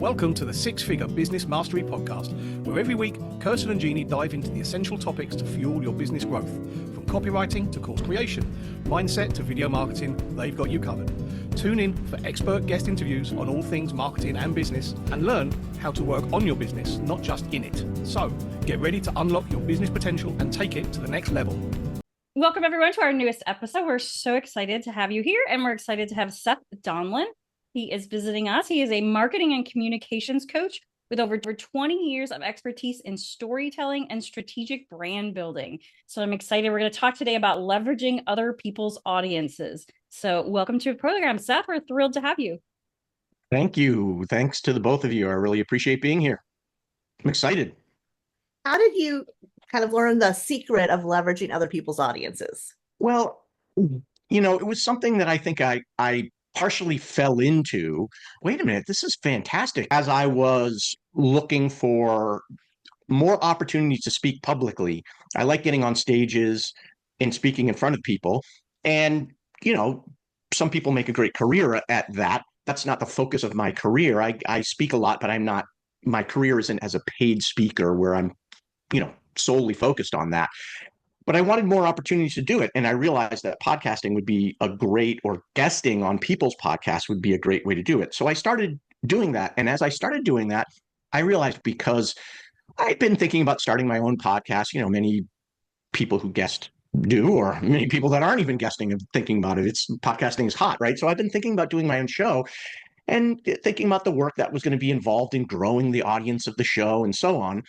Welcome to the Six Figure Business Mastery Podcast, where every week, Kirsten and Jeanne dive into the essential topics to fuel your business growth. From copywriting to course creation, mindset to video marketing, they've got you covered. Tune in for expert guest interviews on all things marketing and business, and learn how to work on your business, not just in it. So, get ready to unlock your business potential and take it to the next level. Welcome, everyone, to our newest episode. We're so excited to have you here, and we're excited to have Seth Donlin. He is visiting us. He is a marketing and communications coach with over 20 years of expertise in storytelling and strategic brand building. So I'm excited. We're going to talk today about leveraging other people's audiences. So welcome to the program, Seth. We're thrilled to have you. Thank you. Thanks to the both of you. I really appreciate being here. I'm excited. How did you kind of learn the secret of leveraging other people's audiences? Well, it was something that I think I partially fell into. Wait a minute, this is fantastic. As I was looking for more opportunities to speak publicly, I like getting on stages and speaking in front of people. And, some people make a great career at that. That's not the focus of my career. I speak a lot, but my career isn't as a paid speaker where I'm, solely focused on that. But I wanted more opportunities to do it. And I realized that podcasting would be or guesting on people's podcasts would be a great way to do it. So I started doing that. And as I started doing that, I realized, because I'd been thinking about starting my own podcast, many people who guest do, or many people that aren't even guesting and thinking about it. Podcasting is hot, right? So I've been thinking about doing my own show and thinking about the work that was going to be involved in growing the audience of the show and so on.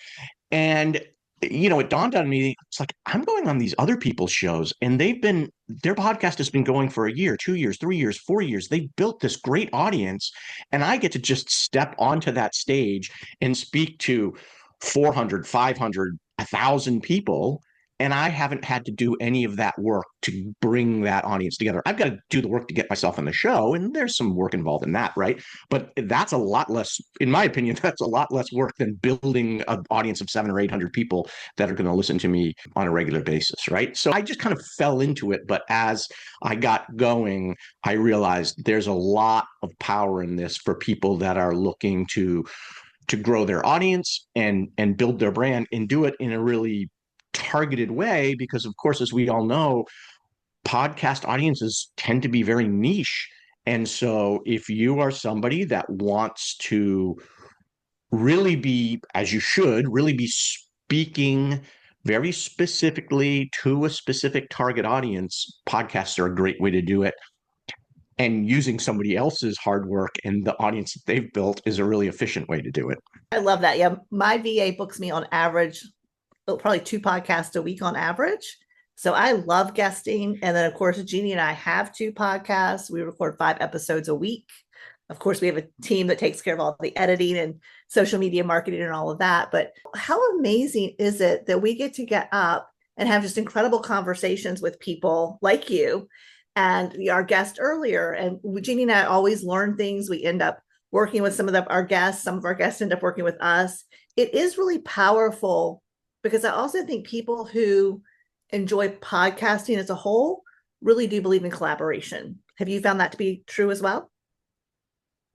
And it dawned on me, it's like, I'm going on these other people's shows, and their podcast has been going for a year, 2 years, 3 years, 4 years. They've built this great audience, and I get to just step onto that stage and speak to 400, 500, 1,000 people. And I haven't had to do any of that work to bring that audience together. I've got to do the work to get myself on the show, and there's some work involved in that, right? But that's a lot less, in my opinion, that's a lot less work than building an audience of 700 or 800 people that are going to listen to me on a regular basis, right? So I just kind of fell into it. But as I got going, I realized there's a lot of power in this for people that are looking to grow their audience and build their brand, and do it in a really targeted way, because of course, as we all know, podcast audiences tend to be very niche. And so if you are somebody that wants to really be, as you should, really be speaking very specifically to a specific target audience, podcasts are a great way to do it. And using somebody else's hard work and the audience that they've built is a really efficient way to do it. I love that. Yeah, my VA books me on average probably 2 podcasts a week on average. So I love guesting. And then, of course, Jeanne and I have 2 podcasts. We record 5 episodes a week. Of course, we have a team that takes care of all the editing and social media marketing and all of that. But how amazing is it that we get to get up and have just incredible conversations with people like you and our guest earlier? And Jeanne and I always learn things. We end up working with some of our guests. Some of our guests end up working with us. It is really powerful, because I also think people who enjoy podcasting as a whole really do believe in collaboration. Have you found that to be true as well?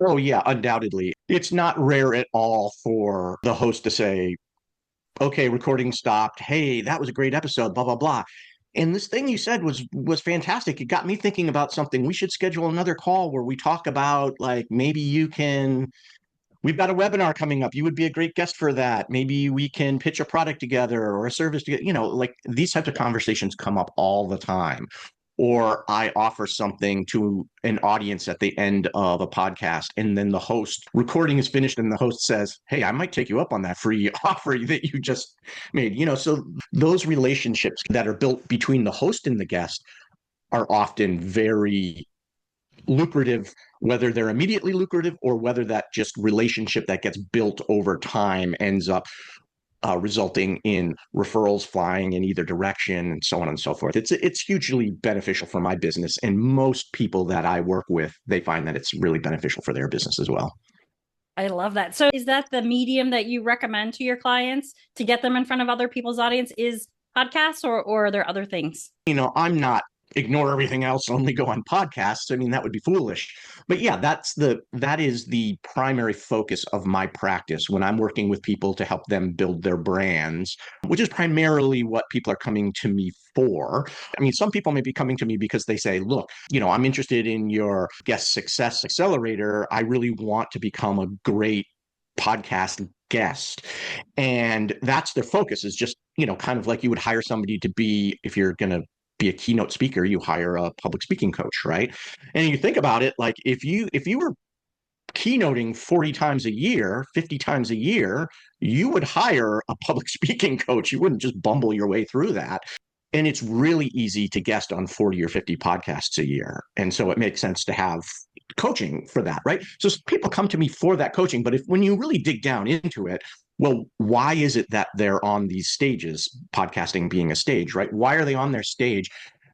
Oh, yeah, undoubtedly. It's not rare at all for the host to say, okay, recording stopped. Hey, that was a great episode, blah, blah, blah. And this thing you said was fantastic. It got me thinking about something. We should schedule another call where we talk about, like, we've got a webinar coming up. You would be a great guest for that. Maybe we can pitch a product together or a service together. Like, these types of conversations come up all the time. Or I offer something to an audience at the end of a podcast, and then the host recording is finished and the host says, hey, I might take you up on that free offer that you just made. So those relationships that are built between the host and the guest are often very lucrative, whether they're immediately lucrative or whether that just relationship that gets built over time ends up resulting in referrals flying in either direction, and so on and so forth. It's hugely beneficial for my business, and most people that I work with, they find that it's really beneficial for their business as well. I love that. So is that the medium that you recommend to your clients to get them in front of other people's audience, is podcasts, or are there other things? I'm not ignore everything else, only go on podcasts. I mean, that would be foolish. But yeah, that is the primary focus of my practice when I'm working with people to help them build their brands, which is primarily what people are coming to me for. I mean, some people may be coming to me because they say, look, I'm interested in your guest success accelerator. I really want to become a great podcast guest. And that's their focus, is just, kind of like you would hire somebody to be, if you're going to be a keynote speaker, you hire a public speaking coach, right? And you think about it, like if you were keynoting 40 times a year, 50 times a year, you would hire a public speaking coach. You wouldn't just bumble your way through that. And it's really easy to guest on 40 or 50 podcasts a year. And so it makes sense to have coaching for that, right? So people come to me for that coaching. But when you really dig down into it, well, why is it that they're on these stages, podcasting being a stage, right? Why are they on their stage?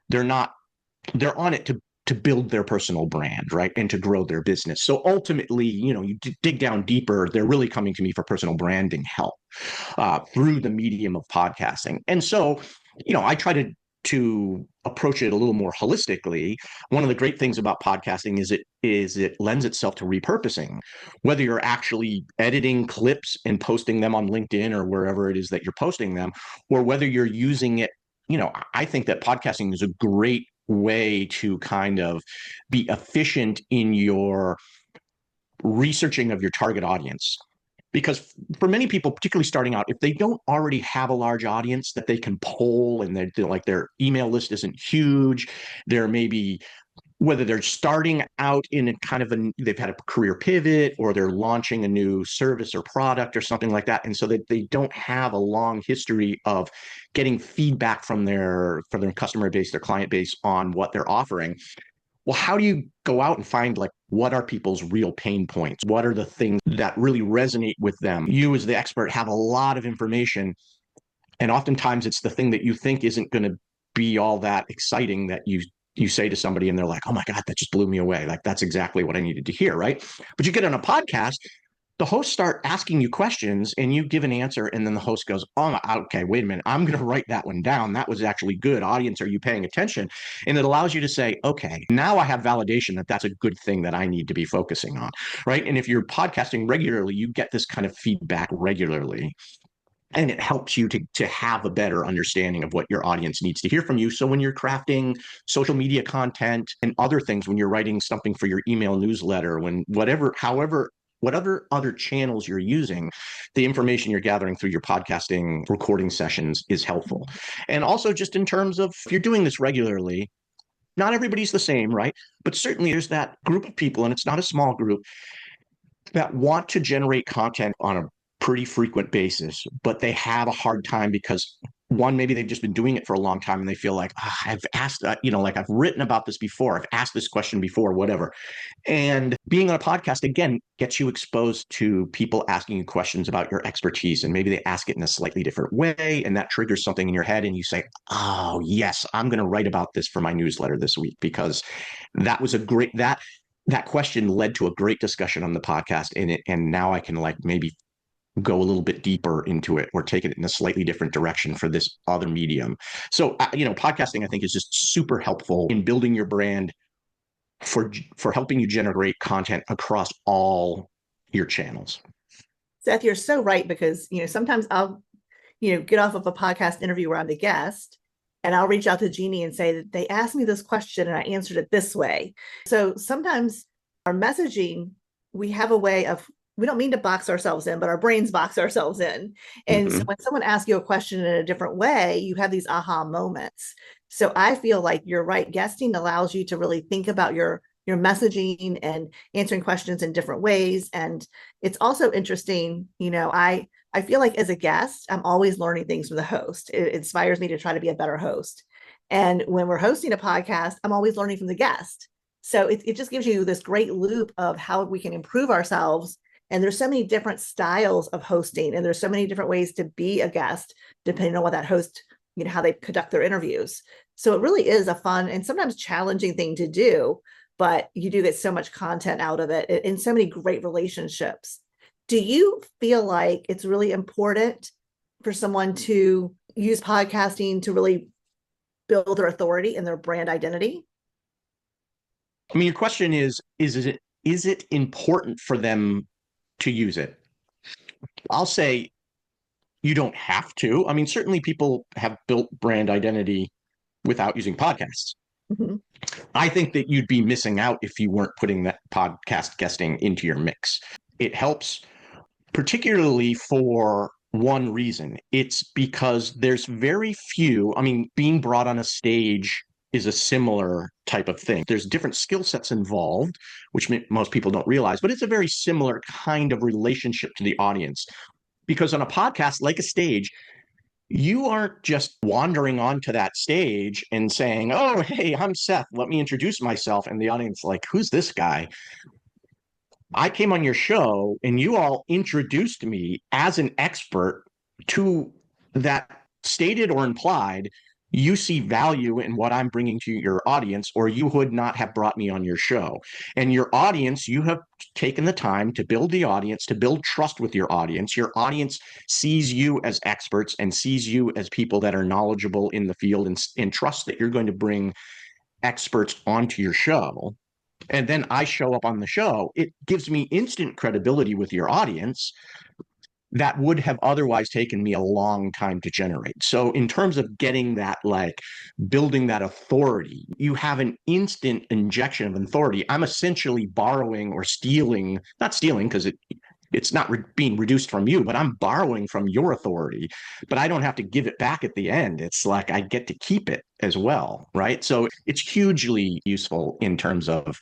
They're on it to build their personal brand, right? And to grow their business. So ultimately, you dig down deeper, they're really coming to me for personal branding help through the medium of podcasting. And so, I try to approach it a little more holistically. One of the great things about podcasting is it lends itself to repurposing, whether you're actually editing clips and posting them on LinkedIn or wherever it is that you're posting them, or whether you're using it. I think that podcasting is a great way to kind of be efficient in your researching of your target audience. Because for many people, particularly starting out, if they don't already have a large audience that they can poll, and their email list isn't huge, there may be, whether they're starting out in a kind of they've had a career pivot, or they're launching a new service or product or something like that, and so that they don't have a long history of getting feedback from their customer base, their client base, on what they're offering. Well, how do you go out and find, like, what are people's real pain points? What are the things that really resonate with them? You, as the expert, have a lot of information, and oftentimes it's the thing that you think isn't going to be all that exciting that you say to somebody, and they're like, oh my God, that just blew me away. Like, that's exactly what I needed to hear, right? But you get on a podcast, the hosts start asking you questions, and you give an answer, and then the host goes, oh, okay, wait a minute, I'm going to write that one down. That was actually good. Audience, are you paying attention? And it allows you to say, okay, now I have validation that that's a good thing that I need to be focusing on, right? And if you're podcasting regularly, you get this kind of feedback regularly. And it helps you to have a better understanding of what your audience needs to hear from you. So when you're crafting social media content and other things, when you're writing something for your email newsletter, whatever other channels you're using, the information you're gathering through your podcasting recording sessions is helpful. And also, just in terms of, if you're doing this regularly, not everybody's the same, right? But certainly there's that group of people, and it's not a small group, that want to generate content on a pretty frequent basis, but they have a hard time because, one, maybe they've just been doing it for a long time and they feel like, I've asked, like, I've written about this before, I've asked this question before, whatever. And being on a podcast, again, gets you exposed to people asking you questions about your expertise, and maybe they ask it in a slightly different way, and that triggers something in your head, and you say, oh yes, I'm going to write about this for my newsletter this week, because that was that question led to a great discussion on the podcast, and now I can, like, maybe go a little bit deeper into it, or take it in a slightly different direction for this other medium. So, podcasting, I think, is just super helpful in building your brand, for helping you generate content across all your channels. Seth, you're so right, because, sometimes I'll, get off of a podcast interview where I'm the guest, and I'll reach out to Jeanne and say that they asked me this question and I answered it this way. So sometimes our messaging, we have a way of, we don't mean to box ourselves in, but our brains box ourselves in. And so when someone asks you a question in a different way, you have these aha moments. So I feel like you're right. Guesting allows you to really think about your messaging and answering questions in different ways. And it's also interesting, I feel like as a guest, I'm always learning things from the host. It inspires me to try to be a better host. And when we're hosting a podcast, I'm always learning from the guest. So it just gives you this great loop of how we can improve ourselves. And there's so many different styles of hosting, and there's so many different ways to be a guest, depending on what that host, how they conduct their interviews. So it really is a fun and sometimes challenging thing to do, but you do get so much content out of it and so many great relationships. Do you feel like it's really important for someone to use podcasting to really build their authority and their brand identity? I mean, your question is it important for them to use it? I'll say you don't have to. I mean, certainly people have built brand identity without using podcasts. Mm-hmm. I think that you'd be missing out if you weren't putting that podcast guesting into your mix. It helps particularly for one reason. It's because there's very few, I mean, being brought on a stage is a similar type of thing. There's different skill sets involved, which most people don't realize, but it's a very similar kind of relationship to the audience. Because on a podcast, like a stage, you aren't just wandering onto that stage and saying, oh, hey, I'm Seth, let me introduce myself. And the audience like, who's this guy? I came on your show and you all introduced me as an expert to that, stated or implied you see value in what I'm bringing to your audience, or you would not have brought me on your show. And your audience, you have taken the time to build the audience, to build trust with your audience. Your audience sees you as experts and sees you as people that are knowledgeable in the field, and trust that you're going to bring experts onto your show. And then I show up on the show. It gives me instant credibility with your audience that would have otherwise taken me a long time to generate. So in terms of getting that, like building that authority, you have an instant injection of authority. I'm essentially borrowing or stealing, not stealing because it's not being reduced from you, but I'm borrowing from your authority, but I don't have to give it back at the end. It's like I get to keep it as well, right? So it's hugely useful in terms of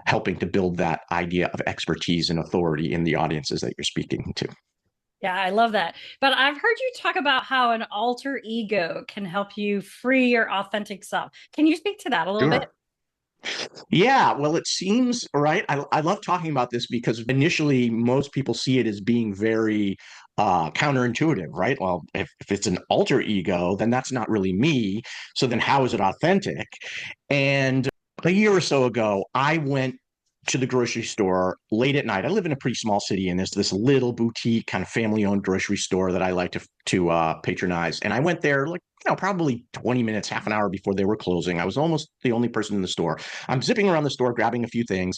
helping to build that idea of expertise and authority in the audiences that you're speaking to. Yeah, I love that. But I've heard you talk about how an alter ego can help you free your authentic self. Can you speak to that a little bit? Yeah, well, it seems, right. I love talking about this because initially most people see it as being very counterintuitive, right? Well, if it's an alter ego, then that's not really me. So then how is it authentic? And a year or so ago, I went to the grocery store late at night. I live in a pretty small city, and there's this little boutique kind of family-owned grocery store that I like to patronize. And I went there like, probably 20 minutes, half an hour before they were closing. I was almost the only person in the store. I'm zipping around the store, grabbing a few things,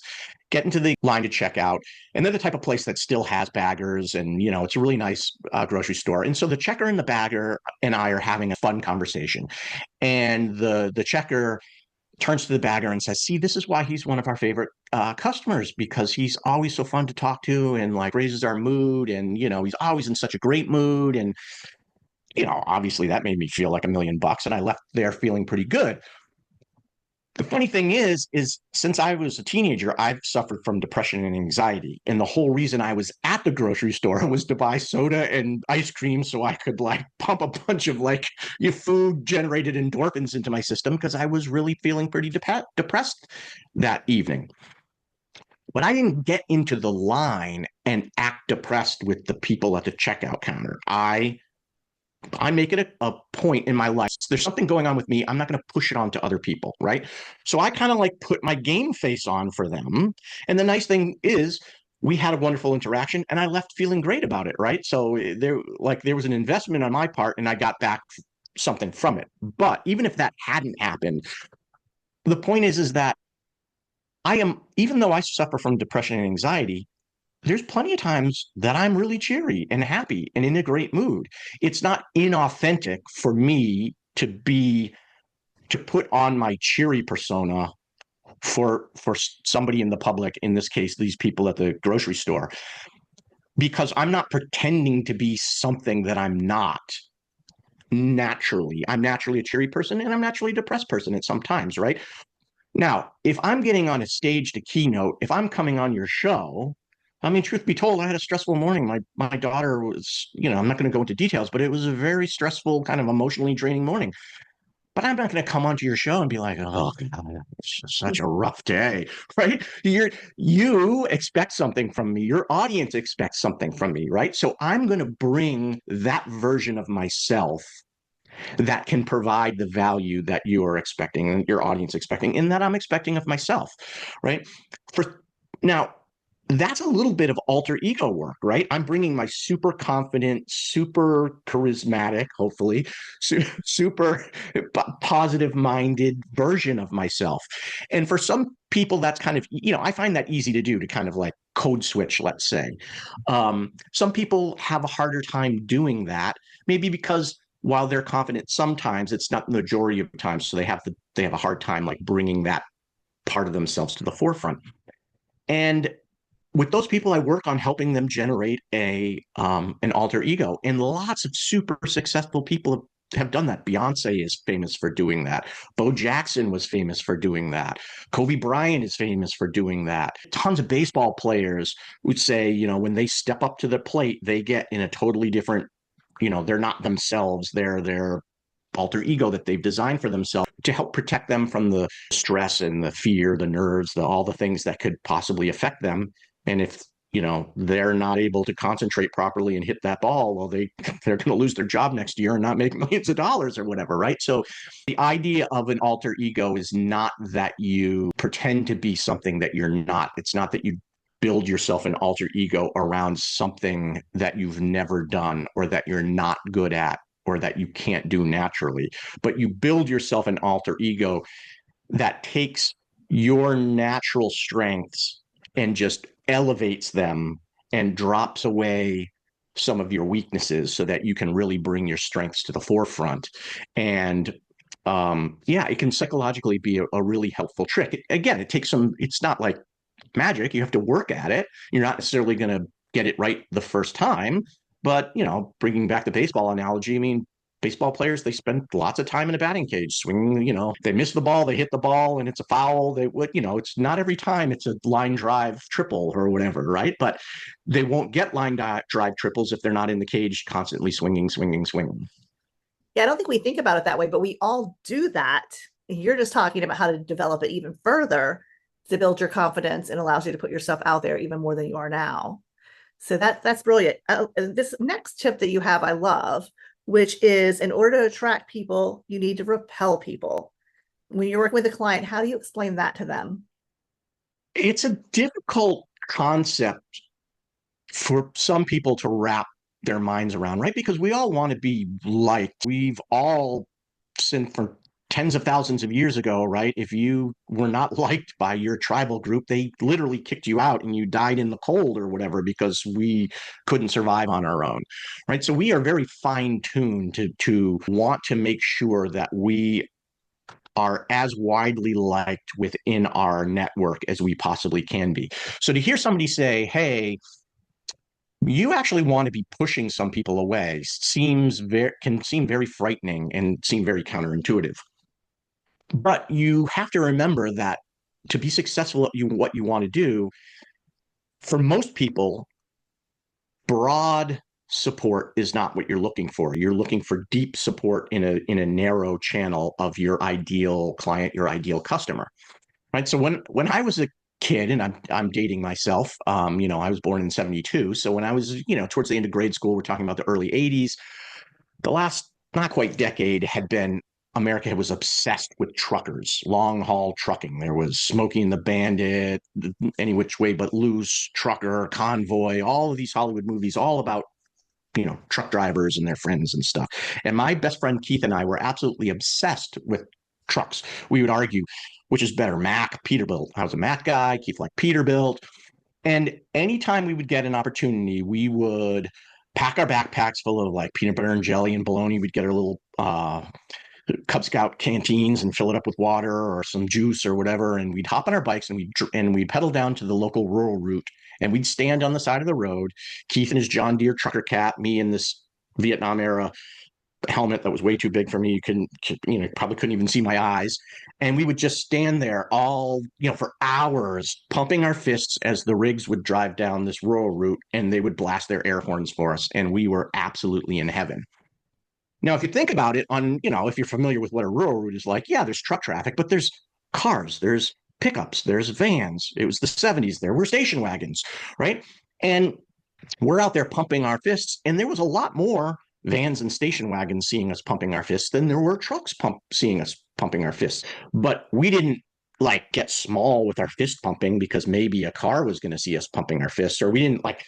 getting to the line to check out. And they're the type of place that still has baggers, and it's a really nice grocery store. And so the checker and the bagger and I are having a fun conversation. And the checker turns to the bagger and says, see, this is why he's one of our favorite customers, because he's always so fun to talk to and like raises our mood. And, he's always in such a great mood. And, obviously that made me feel like $1 million, and I left there feeling pretty good. The funny thing is since I was a teenager, I've suffered from depression and anxiety. And the whole reason I was at the grocery store was to buy soda and ice cream so I could like pump a bunch of like food generated endorphins into my system, because I was really feeling pretty depressed that evening. But I didn't get into the line and act depressed with the people at the checkout counter. I make it a point in my life. There's something going on with me. I'm not going to push it on to other people, right? So I kind of like put my game face on for them. And the nice thing is we had a wonderful interaction and I left feeling great about it, right? So there was an investment on my part and I got back something from it. But even if that hadn't happened, the point is that even though I suffer from depression and anxiety, there's plenty of times that I'm really cheery and happy and in a great mood. It's not inauthentic for me to put on my cheery persona for somebody in the public, in this case, these people at the grocery store, because I'm not pretending to be something that I'm not naturally. I'm naturally a cheery person and I'm naturally a depressed person at some times, right? Now, if I'm getting on a stage to keynote, if I'm coming on your show, I mean, truth be told, I had a stressful morning. My daughter was, I'm not going to go into details, but it was a very stressful, kind of emotionally draining morning. But I'm not going to come onto your show and be like, oh, God, it's just such a rough day, right? You expect something from me. Your audience expects something from me, right? So I'm going to bring that version of myself that can provide the value that you are expecting and your audience expecting, and that I'm expecting of myself, right? Now, that's a little bit of alter ego work, right? I'm bringing my super confident, super charismatic, hopefully, super positive minded version of myself. And for some people, that's kind of, I find that easy to do, to kind of like code switch, let's say. Some people have a harder time doing that, maybe because while they're confident, sometimes it's not the majority of the time. So they have a hard time like bringing that part of themselves to the forefront. And with those people, I work on helping them generate an alter ego. And lots of super successful people have done that. Beyonce is famous for doing that. Bo Jackson was famous for doing that. Kobe Bryant is famous for doing that. Tons of baseball players would say, when they step up to the plate, they get in a totally different, they're not themselves. They're their alter ego that they've designed for themselves to help protect them from the stress and the fear, the nerves, all the things that could possibly affect them. And if they're not able to concentrate properly and hit that ball, well, they're going to lose their job next year and not make millions of dollars or whatever, right? So the idea of an alter ego is not that you pretend to be something that you're not. It's not that you build yourself an alter ego around something that you've never done or that you're not good at or that you can't do naturally, but you build yourself an alter ego that takes your natural strengths and just elevates them and drops away some of your weaknesses so that you can really bring your strengths to the forefront. And it can psychologically be a really helpful trick. Again, it's not like magic. You have to work at it. You're not necessarily going to get it right the first time. But, bringing back the baseball analogy, I mean, baseball players, they spend lots of time in a batting cage swinging, they miss the ball, they hit the ball and it's a foul. It's not every time it's a line drive triple or whatever, right? But they won't get line drive triples if they're not in the cage constantly swinging. Yeah, I don't think we think about it that way, but we all do that. You're just talking about how to develop it even further to build your confidence and allows you to put yourself out there even more than you are now. So that's brilliant. This next tip that you have, I love, which is in order to attract people, you need to repel people. When you're working with a client, how do you explain that to them? It's a difficult concept for some people to wrap their minds around, right? Because we all want to be liked. We've all sinned for tens of thousands of years ago, right? If you were not liked by your tribal group, they literally kicked you out and you died in the cold or whatever because we couldn't survive on our own, right? So we are very fine-tuned to want to make sure that we are as widely liked within our network as we possibly can be. So to hear somebody say, hey, you actually want to be pushing some people away can seem very frightening and seem very counterintuitive. But you have to remember that to be successful at what you want to do, for most people, broad support is not what you're looking for. You're looking for deep support in a narrow channel of your ideal client, your ideal customer, right? So when I was a kid, and I'm dating myself, I was born in 1972. So when I was, towards the end of grade school, we're talking about the early 1980s, the last not quite decade had been America was obsessed with truckers, long haul trucking. There was Smokey and the Bandit, Any Which Way But Loose, Trucker, Convoy, all of these Hollywood movies, all about, truck drivers and their friends and stuff. And my best friend Keith and I were absolutely obsessed with trucks. We would argue, which is better, Mack, Peterbilt. I was a Mack guy, Keith liked Peterbilt. And anytime we would get an opportunity, we would pack our backpacks full of like peanut butter and jelly and bologna. We'd get our little Cub Scout canteens and fill it up with water or some juice or whatever. And we'd hop on our bikes and we'd pedal down to the local rural route. And we'd stand on the side of the road, Keith in his John Deere trucker cap, me in this Vietnam era helmet that was way too big for me. Probably couldn't even see my eyes. And we would just stand there all, for hours, pumping our fists as the rigs would drive down this rural route and they would blast their air horns for us. And we were absolutely in heaven. Now, if you think about it if you're familiar with what a rural route is like, yeah, there's truck traffic, but there's cars, there's pickups, there's vans. It was the 1970s. There were station wagons, right? And we're out there pumping our fists. And there was a lot more vans and station wagons seeing us pumping our fists than there were trucks seeing us pumping our fists. But we didn't like get small with our fist pumping because maybe a car was going to see us pumping our fists, or we didn't like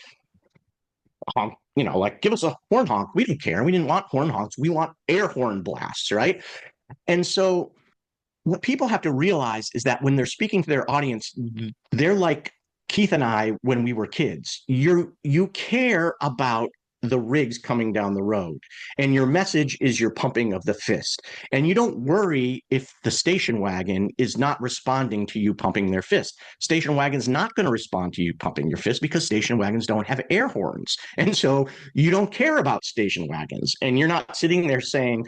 honk, like give us a horn honk. We didn't care. We didn't want horn honks. We want air horn blasts, right? And so what people have to realize is that when they're speaking to their audience, they're like Keith and I when we were kids. You care about the rigs coming down the road, and your message is your pumping of the fist. And you don't worry if the station wagon is not responding to you pumping their fist. Station wagon's not going to respond to you pumping your fist because station wagons don't have air horns. And so you don't care about station wagons, and you're not sitting there saying,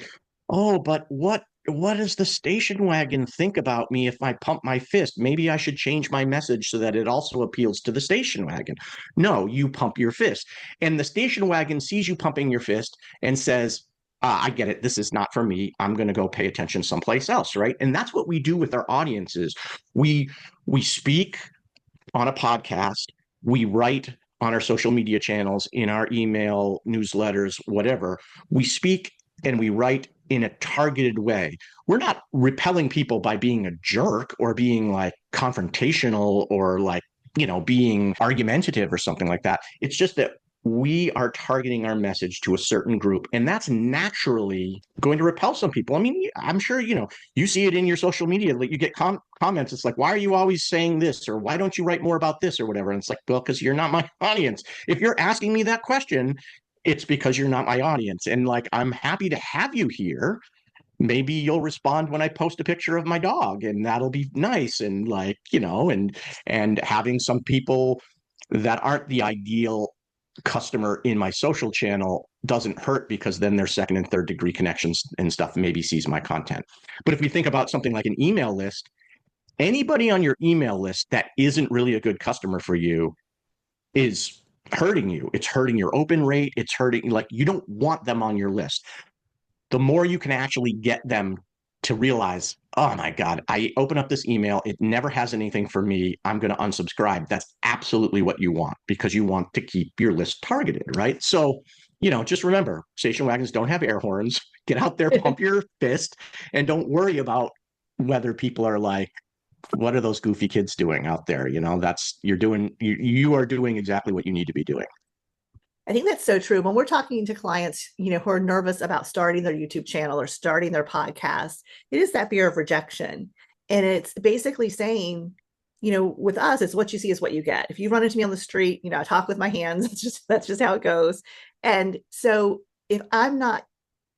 oh, but what does the station wagon think about me if I pump my fist? Maybe I should change my message so that it also appeals to the station wagon. No, you pump your fist. And the station wagon sees you pumping your fist and says, I get it. This is not for me. I'm going to go pay attention someplace else, right? And that's what we do with our audiences. We speak on a podcast. We write on our social media channels, in our email, newsletters, whatever. We speak and we write in a targeted way. We're not repelling people by being a jerk or being like confrontational or like, being argumentative or something like that. It's just that we are targeting our message to a certain group, and that's naturally going to repel some people. I mean, I'm sure, you see it in your social media, like you get comments. It's like, why are you always saying this? Or why don't you write more about this or whatever? And it's like, well, because you're not my audience. If you're asking me that question, it's because you're not my audience. And like, I'm happy to have you here. Maybe you'll respond when I post a picture of my dog, and that'll be nice. And like, and having some people that aren't the ideal customer in my social channel doesn't hurt, because then their second and third degree connections and stuff maybe sees my content. But if we think about something like an email list, anybody on your email list that isn't really a good customer for you is hurting you. It's hurting your open rate. It's hurting, like, you don't want them on your list. The more you can actually get them to realize, oh my God, I open up this email, it never has anything for me, I'm going to unsubscribe. That's absolutely what you want, because you want to keep your list targeted, right? So, just remember, station wagons don't have air horns. Get out there, pump your fist, and don't worry about whether people are like, what are those goofy kids doing out there? You are doing exactly what you need to be doing. I think that's so true. When we're talking to clients, who are nervous about starting their YouTube channel or starting their podcast, it is that fear of rejection. And it's basically saying, with us, it's what you see is what you get. If you run into me on the street, I talk with my hands. That's just how it goes. And so if I'm not,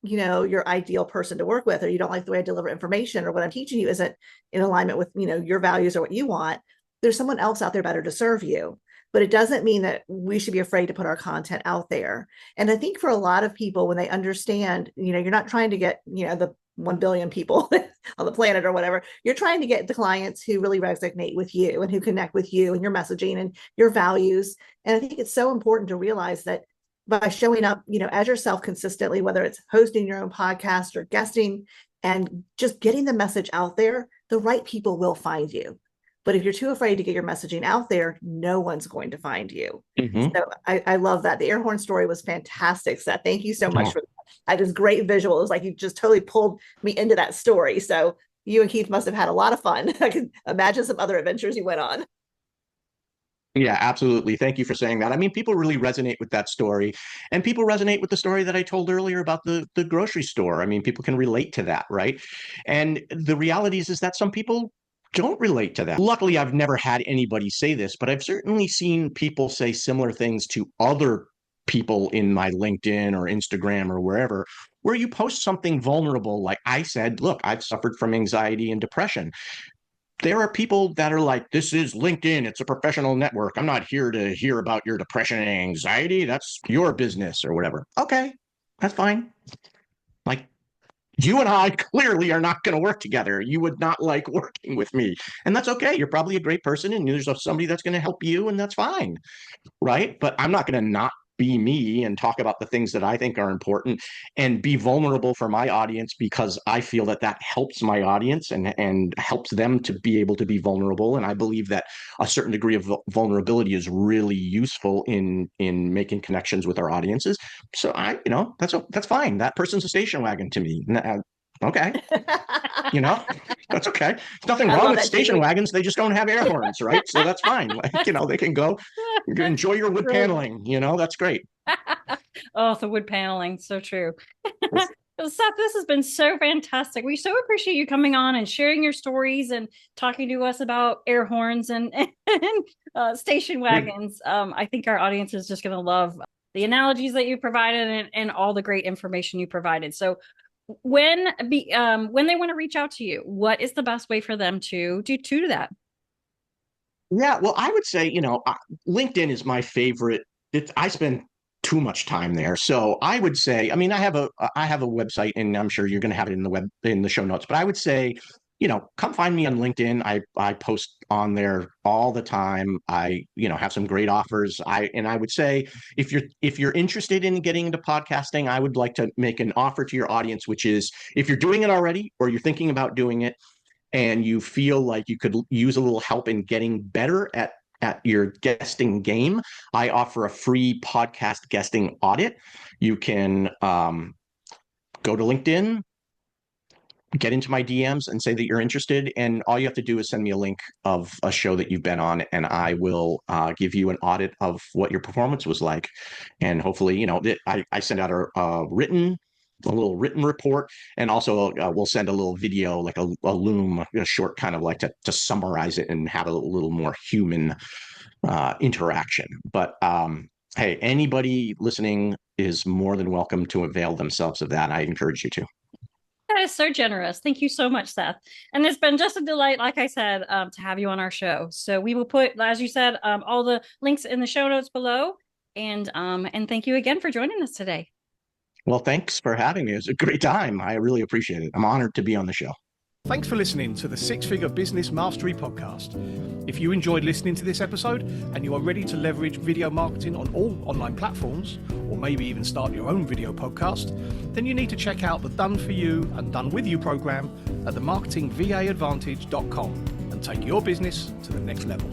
your ideal person to work with, or you don't like the way I deliver information, or what I'm teaching you isn't in alignment with, your values or what you want, there's someone else out there better to serve you. But it doesn't mean that we should be afraid to put our content out there. And I think for a lot of people, when they understand, you're not trying to get, the 1 billion people on the planet or whatever, you're trying to get the clients who really resonate with you and who connect with you and your messaging and your values. And I think it's so important to realize that by showing up, as yourself consistently, whether it's hosting your own podcast or guesting, and just getting the message out there, the right people will find you. But if you're too afraid to get your messaging out there, no one's going to find you. Mm-hmm. So I love that. The air horn story was fantastic, Seth. Thank you so much for that. I just great visual. It was like you just totally pulled me into that story. So you and Keith must have had a lot of fun. I can imagine some other adventures you went on. Yeah, absolutely. Thank you for saying that. I mean, people really resonate with that story, and people resonate with the story that I told earlier about the grocery store. I mean, people can relate to that, right? And the reality is that some people don't relate to that. Luckily, I've never had anybody say this, but I've certainly seen people say similar things to other people in my LinkedIn or Instagram or wherever, where you post something vulnerable. Like I said, look, I've suffered from anxiety and depression. There are people that are like, this is LinkedIn. It's a professional network. I'm not here to hear about your depression and anxiety. That's your business or whatever. Okay, that's fine. Like, you and I clearly are not going to work together. You would not like working with me. And that's okay. You're probably a great person, and there's somebody that's going to help you, and that's fine. Right? But I'm not going to not be me and talk about the things that I think are important and be vulnerable for my audience, because I feel that helps my audience and helps them to be able to be vulnerable. And I believe that a certain degree of vulnerability is really useful in making connections with our audiences. So that's fine. That person's a station wagon to me. Okay. You know, that's okay. There's nothing I wrong love with that, station Julie. wagons. They just don't have air horns, right? So that's fine. Like, they can go, you can enjoy your wood Right. paneling, that's great. Oh, the wood paneling. So true. Well, Seth, this has been so fantastic. We so appreciate you coming on and sharing your stories and talking to us about air horns and station wagons. I think our audience is just going to love the analogies that you provided and all the great information you provided. So when they want to reach out to you, what is the best way for them to do that? Yeah, well, I would say, LinkedIn is my favorite. I spend too much time there. So I would say, I mean, I have a website, and I'm sure you're going to have it in the show notes, but I would say, come find me on LinkedIn. I post on there all the time. I, have some great offers. I would say if you're interested in getting into podcasting, I would like to make an offer to your audience, which is if you're doing it already or you're thinking about doing it, and you feel like you could use a little help in getting better at your guesting game, I offer a free podcast guesting audit. You can go to LinkedIn, get into my DMs and say that you're interested. And all you have to do is send me a link of a show that you've been on, and I will give you an audit of what your performance was like. And hopefully, I send out a little written report, and also we'll send a little video, like a Loom, a short kind of like to summarize it and have a little more human interaction. But hey, anybody listening is more than welcome to avail themselves of that. I encourage you to. That is so generous. Thank you so much, Seth. And it's been just a delight, like I said, to have you on our show. So we will put, as you said, all the links in the show notes below. And thank you again for joining us today. Well, thanks for having me. It was a great time. I really appreciate it. I'm honored to be on the show. Thanks for listening to the Six Figure Business Mastery Podcast. If you enjoyed listening to this episode and you are ready to leverage video marketing on all online platforms, or maybe even start your own video podcast, then you need to check out the Done For You and Done With You program at themarketingvaadvantage.com and take your business to the next level.